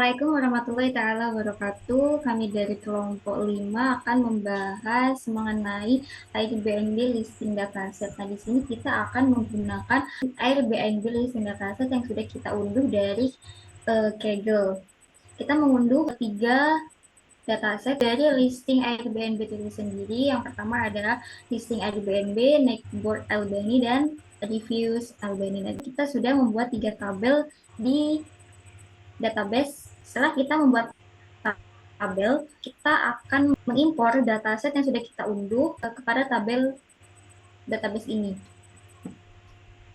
Assalamualaikum warahmatullahi taala wabarakatuh. Kami dari kelompok 5 akan membahas mengenai Airbnb listing dataset. Nah, di sini kita akan menggunakan Airbnb listing dataset yang sudah kita unduh dari Kaggle. Kita mengunduh tiga dataset dari listing Airbnb itu sendiri. Yang pertama adalah listing Airbnb, Neighborhood Albany, dan Reviews Albany. Nah, kita sudah membuat tiga tabel di database. Setelah kita membuat tabel, kita akan mengimpor dataset yang sudah kita unduh kepada tabel database ini.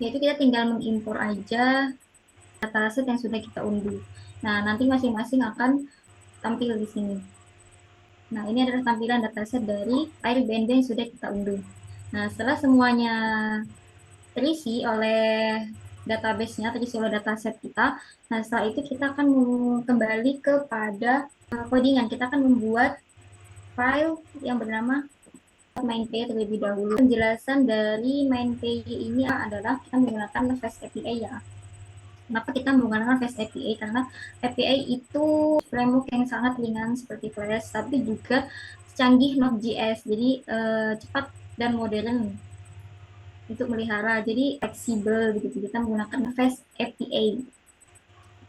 Yaitu kita tinggal mengimpor aja dataset yang sudah kita unduh. Nah, nanti masing-masing akan tampil di sini. Nah, ini adalah tampilan dataset dari Airbnb yang sudah kita unduh. Nah, setelah semuanya terisi oleh database-nya, terisi oleh dataset kita. Nah, setelah itu kita akan kembali kepada codingan. Kita akan membuat file yang bernama main.py terlebih dahulu. Penjelasan dari main.py ini adalah kita menggunakan Fast API ya. Kenapa kita menggunakan Fast API? Karena API itu framework yang sangat ringan seperti Flash, tapi juga canggih Node.js, jadi cepat dan modern untuk melihara, jadi fleksibel begitu. Kita menggunakan Fast API.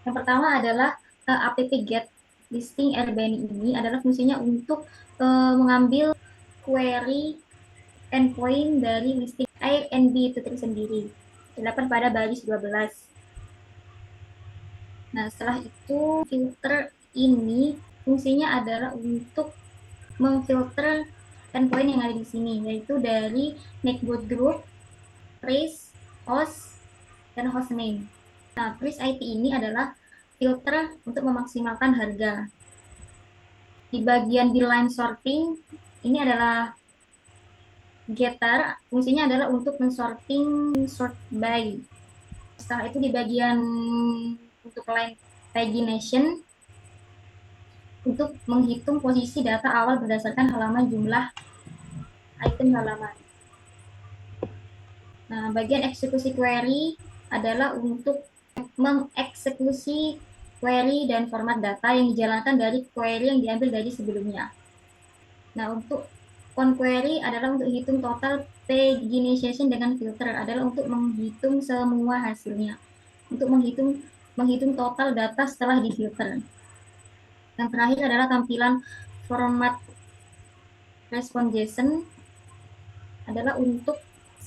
Yang pertama adalah app get listing Airbnb. Ini adalah fungsinya untuk mengambil query endpoint dari listing Airbnb itu tersendiri. Terdapat pada baris 12. Nah, setelah itu filter ini fungsinya adalah untuk memfilter endpoint yang ada di sini, yaitu dari network group, price, host, dan hostname. Nah, price ID ini adalah filter untuk memaksimalkan harga. Di bagian di line sorting, ini adalah getter, fungsinya adalah untuk mensorting sort by. Setelah itu di bagian untuk line pagination, untuk menghitung posisi data awal berdasarkan halaman jumlah item halaman. Nah, bagian eksekusi query adalah untuk mengeksekusi query dan format data yang dijalankan dari query yang diambil dari sebelumnya. Nah, untuk onQuery adalah untuk hitung total pagination dengan filter, adalah untuk menghitung semua hasilnya, untuk menghitung total data setelah difilter. Yang terakhir adalah tampilan format response.json, adalah untuk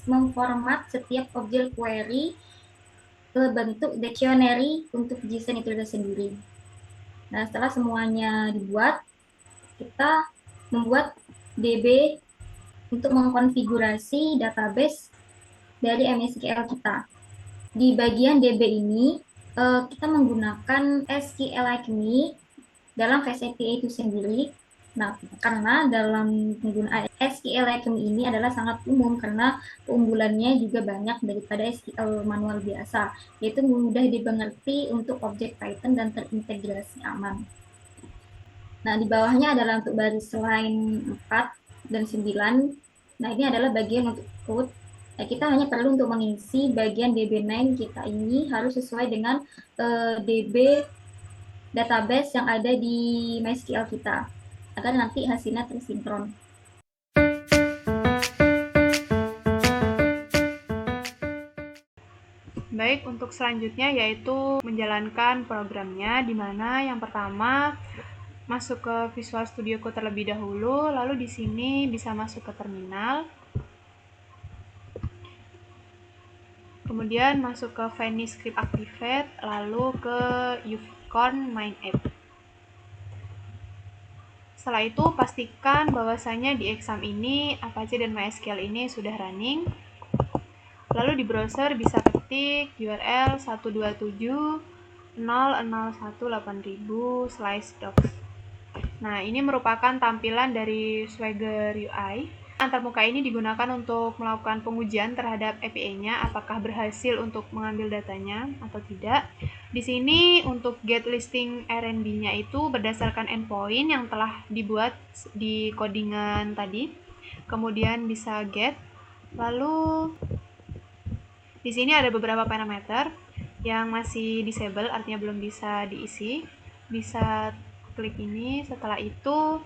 memformat setiap objek query ke bentuk dictionary untuk JSON itu sendiri. Nah, setelah semuanya dibuat, kita membuat DB untuk mengkonfigurasi database dari MySQL kita. Di bagian DB ini, kita menggunakan SQLAlchemy dalam Fast API itu sendiri. Nah, karena dalam penggunaan SQLAlchemy ini adalah sangat umum karena keunggulannya juga banyak daripada SQL manual biasa, yaitu mudah dimengerti untuk objek Python dan terintegrasi aman. Nah, di bawahnya adalah untuk baris line 4 dan 9. Nah, ini adalah bagian untuk code. Nah, kita hanya perlu untuk mengisi bagian DB9 kita ini harus sesuai dengan DB database yang ada di MySQL kita, agar nanti hasilnya tersinkron. Baik, untuk selanjutnya yaitu menjalankan programnya, di mana yang pertama masuk ke Visual Studio Code terlebih dahulu, lalu di sini bisa masuk ke terminal. Kemudian masuk ke Vanish Script Activate, lalu ke Unicorn Main App. Setelah itu pastikan bahwasanya di exam ini Apache dan MySQL ini sudah running. Lalu di browser bisa ketik URL 127.0.1.8000/docs. Nah, ini merupakan tampilan dari Swagger UI. Antarmuka ini digunakan untuk melakukan pengujian terhadap API-nya, apakah berhasil untuk mengambil datanya atau tidak. Di sini untuk get listing Airbnb-nya itu berdasarkan endpoint yang telah dibuat di codingan tadi. Kemudian bisa get. Lalu di sini ada beberapa parameter yang masih disable, artinya belum bisa diisi. bisa klik ini. Setelah itu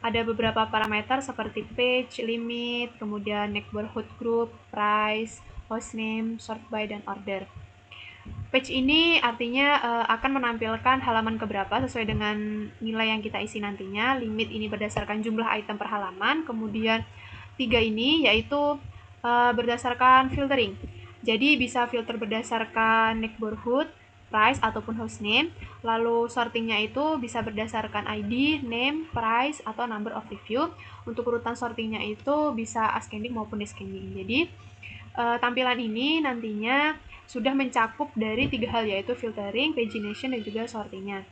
ada beberapa parameter seperti page, limit, kemudian neighborhood group, price, hostname, sort by, dan order. Page ini artinya akan menampilkan halaman keberapa sesuai dengan nilai yang kita isi nantinya. Limit ini berdasarkan jumlah item per halaman. Kemudian 3 ini yaitu berdasarkan filtering. Jadi bisa filter berdasarkan neighborhood, price, ataupun hostname. Lalu sortingnya itu bisa berdasarkan ID, name, price, atau number of review. Untuk urutan sortingnya itu bisa ascending maupun descending. Jadi tampilan ini nantinya sudah mencakup dari 3 hal, yaitu filtering, pagination, dan juga sortingnya.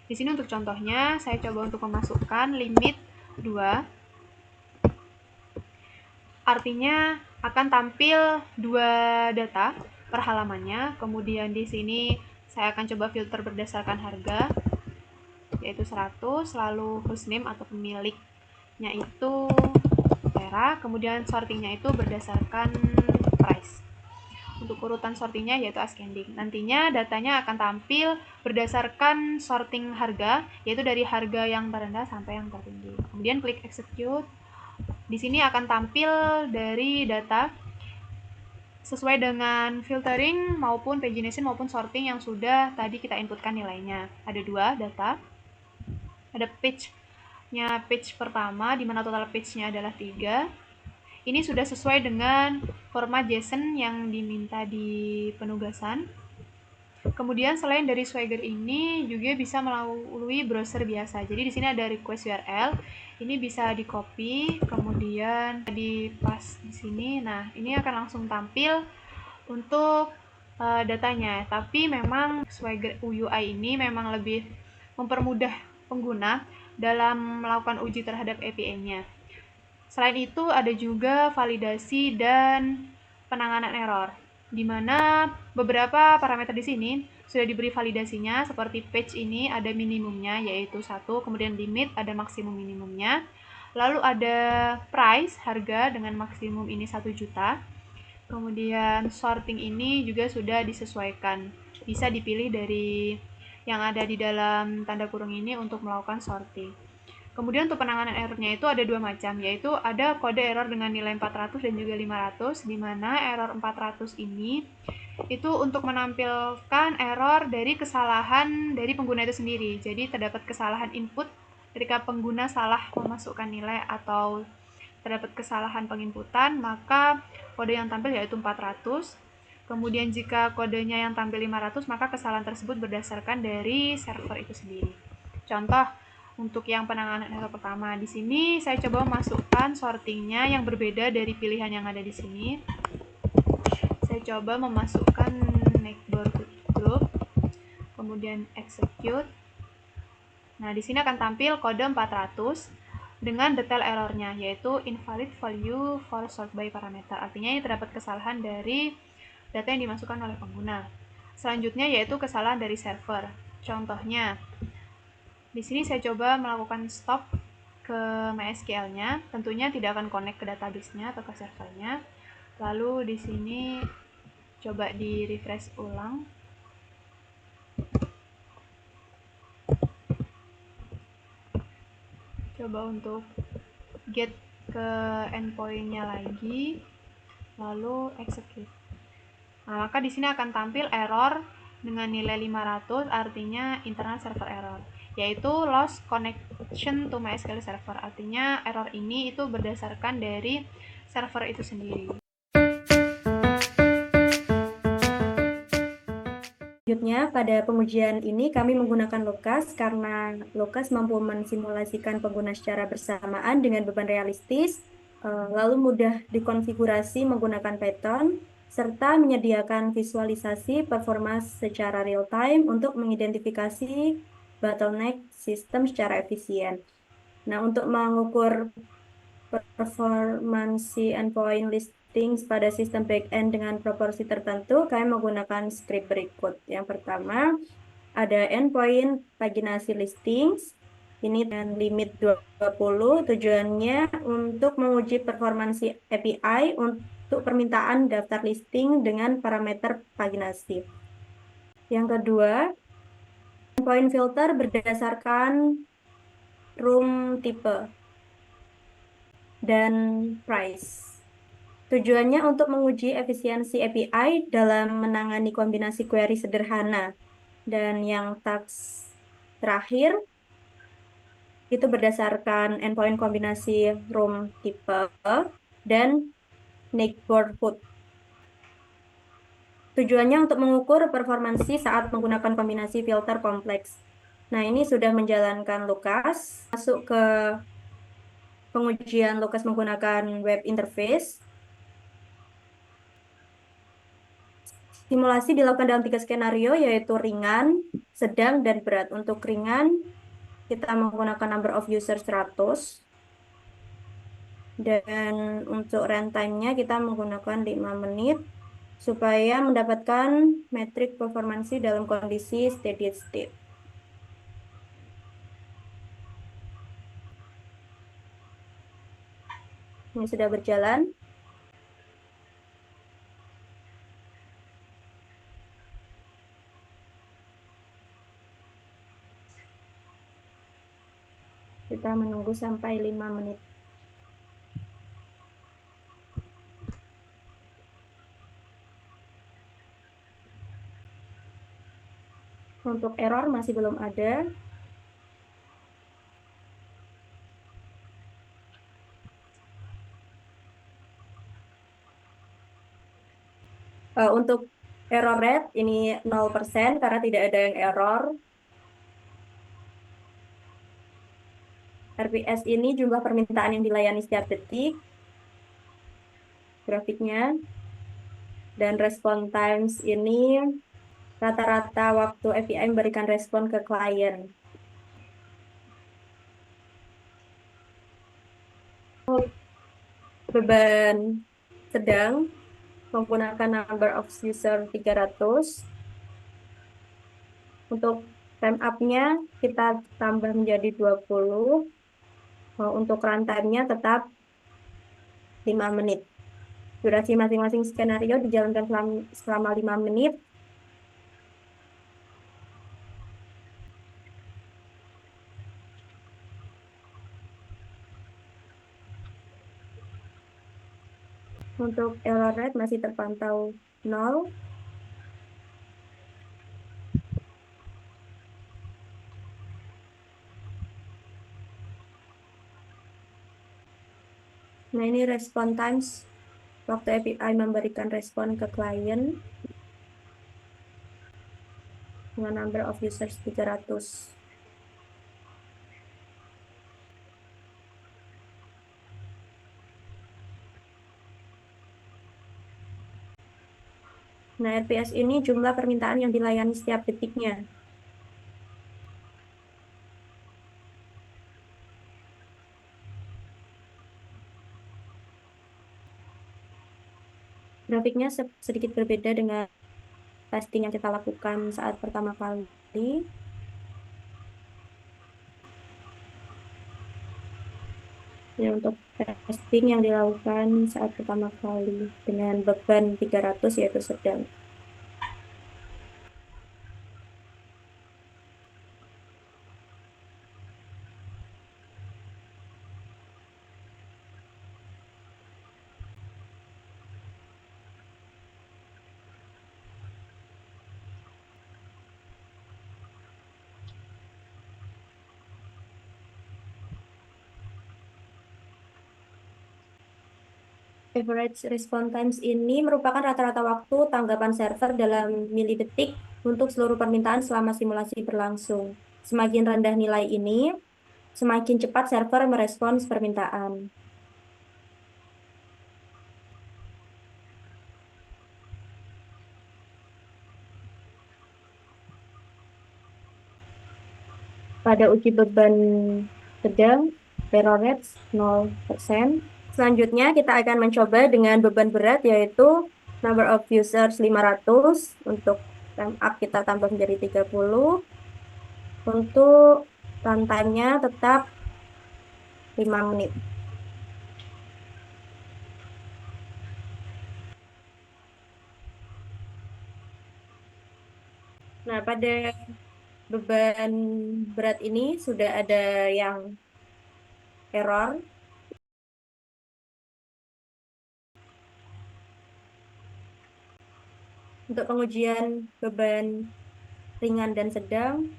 Di sini untuk contohnya, saya coba untuk memasukkan limit 2. Artinya akan tampil 2 data per halamannya. Kemudian di sini saya akan coba filter berdasarkan harga, yaitu 100, lalu hostname atau pemiliknya itu Vera, kemudian sortingnya itu berdasarkan price. Untuk urutan sortingnya yaitu ascending. Nantinya datanya akan tampil berdasarkan sorting harga, yaitu dari harga yang terendah sampai yang tertinggi. Kemudian klik execute. Di sini akan tampil dari data sesuai dengan filtering maupun pagination maupun sorting yang sudah tadi kita inputkan nilainya. Ada 2 data. Ada page pertama, di mana total page-nya adalah 3. Ini sudah sesuai dengan format JSON yang diminta di penugasan. Kemudian selain dari Swagger ini juga bisa melalui browser biasa. Jadi di sini ada request URL. Ini bisa di copy, kemudian di paste di sini. Nah, ini akan langsung tampil untuk datanya. Tapi memang Swagger UI ini memang lebih mempermudah pengguna dalam melakukan uji terhadap API-nya. Selain itu, ada juga validasi dan penanganan error, di mana beberapa parameter di sini sudah diberi validasinya, seperti page ini ada minimumnya, yaitu 1, kemudian limit ada maksimum minimumnya, lalu ada price, harga dengan maksimum ini 1 juta, kemudian sorting ini juga sudah disesuaikan, bisa dipilih dari yang ada di dalam tanda kurung ini untuk melakukan sorting. Kemudian untuk penanganan errornya itu ada 2 macam, yaitu ada kode error dengan nilai 400 dan juga 500, di mana error 400 ini itu untuk menampilkan error dari kesalahan dari pengguna itu sendiri. Jadi terdapat kesalahan input ketika pengguna salah memasukkan nilai atau terdapat kesalahan penginputan, maka kode yang tampil yaitu 400. Kemudian jika kodenya yang tampil 500, maka kesalahan tersebut berdasarkan dari server itu sendiri. Contoh, untuk yang penanganan error pertama, di sini saya coba masukkan sortingnya yang berbeda dari pilihan yang ada di sini. Saya coba memasukkan neighborhood group, kemudian execute. Nah, di sini akan tampil kode 400 dengan detail errornya, yaitu invalid value for sort by parameter. Artinya ini terdapat kesalahan dari data yang dimasukkan oleh pengguna. Selanjutnya yaitu kesalahan dari server. Contohnya, di sini saya coba melakukan stop ke MySQL-nya, tentunya tidak akan connect ke database-nya atau ke servernya. Lalu di sini coba di refresh ulang. Coba untuk get ke endpoint-nya lagi, lalu execute. Nah, maka di sini akan tampil error dengan nilai 500, artinya internal server error, yaitu lost connection to MySQL server. Artinya error ini itu berdasarkan dari server itu sendiri. Selanjutnya, pada pengujian ini kami menggunakan Lokas karena Lokas mampu mensimulasikan pengguna secara bersamaan dengan beban realistis, lalu mudah dikonfigurasi menggunakan Python, serta menyediakan visualisasi performa secara real-time untuk mengidentifikasi bottleneck sistem secara efisien. Nah, untuk mengukur performansi endpoint listings pada sistem backend dengan proporsi tertentu, kami menggunakan script berikut. Yang pertama, ada endpoint paginasi listings. Ini dengan limit 20, tujuannya untuk menguji performansi API untuk permintaan daftar listing dengan parameter paginasi. Yang kedua, Endpoint filter berdasarkan room tipe dan price. Tujuannya untuk menguji efisiensi API dalam menangani kombinasi query sederhana. Dan yang task terakhir itu berdasarkan endpoint kombinasi room tipe dan neighborhood. Tujuannya untuk mengukur performansi saat menggunakan kombinasi filter kompleks. Nah, ini sudah menjalankan Lukas, masuk ke pengujian Lukas menggunakan web interface. Simulasi dilakukan dalam 3 skenario, yaitu ringan, sedang, dan berat. Untuk ringan, kita menggunakan number of user 100. Dan untuk runtime-nya kita menggunakan 5 menit supaya mendapatkan metrik performansi dalam kondisi steady state. Ini sudah berjalan. Kita menunggu sampai 5 menit. Untuk error masih belum ada. Untuk error rate ini 0% karena tidak ada yang error. RPS ini jumlah permintaan yang dilayani setiap detik. Grafiknya. Dan respon times ini rata-rata waktu API memberikan respon ke klien. Beban sedang menggunakan number of user 300. Untuk time up-nya kita tambah menjadi 20. Untuk runtime-nya tetap 5 menit. Durasi masing-masing skenario dijalankan selama 5 menit. Untuk error rate masih terpantau 0. Nah, ini respon times waktu API memberikan respon ke klien dengan number of users 300. Nah, RPS ini jumlah permintaan yang dilayani setiap detiknya. Grafiknya sedikit berbeda dengan testing yang kita lakukan saat pertama kali. Ya, untuk testing yang dilakukan saat pertama kali dengan beban 300 yaitu sedang. Average response times ini merupakan rata-rata waktu tanggapan server dalam milidetik untuk seluruh permintaan selama simulasi berlangsung. Semakin rendah nilai ini, semakin cepat server merespons permintaan. Pada uji beban sedang, error rate 0%. Selanjutnya kita akan mencoba dengan beban berat yaitu number of users 500. Untuk time up kita tambah menjadi 30. Untuk runtime-nya tetap 5 menit. Nah, pada beban berat ini sudah ada yang error. Untuk pengujian beban ringan dan sedang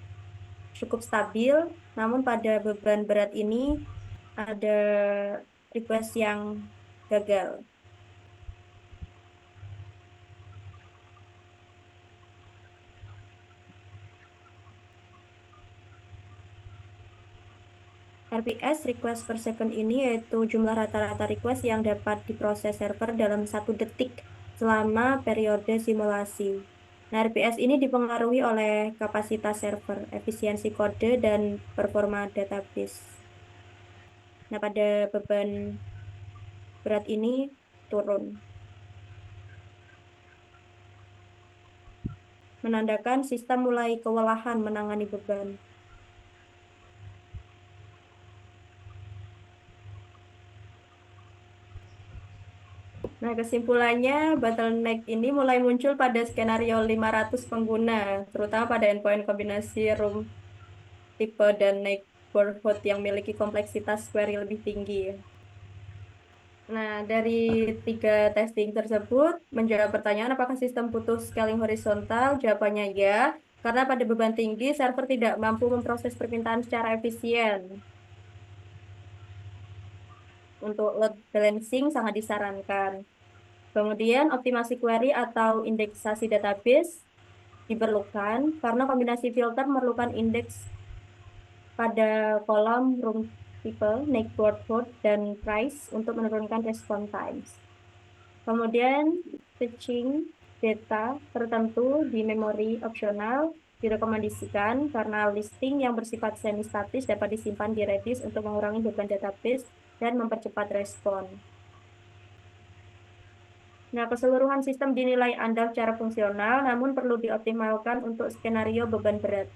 cukup stabil, namun pada beban berat ini ada request yang gagal. RPS request per second ini yaitu jumlah rata-rata request yang dapat diproses server dalam 1 detik selama periode simulasi. Nah, RPS ini dipengaruhi oleh kapasitas server, efisiensi kode, dan performa database. Nah, pada beban berat ini turun, menandakan sistem mulai kewalahan menangani beban. Nah, kesimpulannya, bottleneck ini mulai muncul pada skenario 500 pengguna, terutama pada endpoint kombinasi room tipe dan neighborhood yang memiliki kompleksitas query lebih tinggi. Nah, dari 3 testing tersebut, menjawab pertanyaan apakah sistem butuh scaling horizontal, jawabannya ya, karena pada beban tinggi, server tidak mampu memproses permintaan secara efisien. Untuk load balancing sangat disarankan. Kemudian optimasi query atau indeksasi database diperlukan karena kombinasi filter memerlukan indeks pada kolom room tipe, neighborhood, dan price untuk menurunkan response times. Kemudian fetching data tertentu di memori opsional direkomendasikan karena listing yang bersifat semi-statis dapat disimpan di Redis untuk mengurangi beban database dan mempercepat respon. Nah, keseluruhan sistem dinilai andal secara fungsional, namun perlu dioptimalkan untuk skenario beban berat.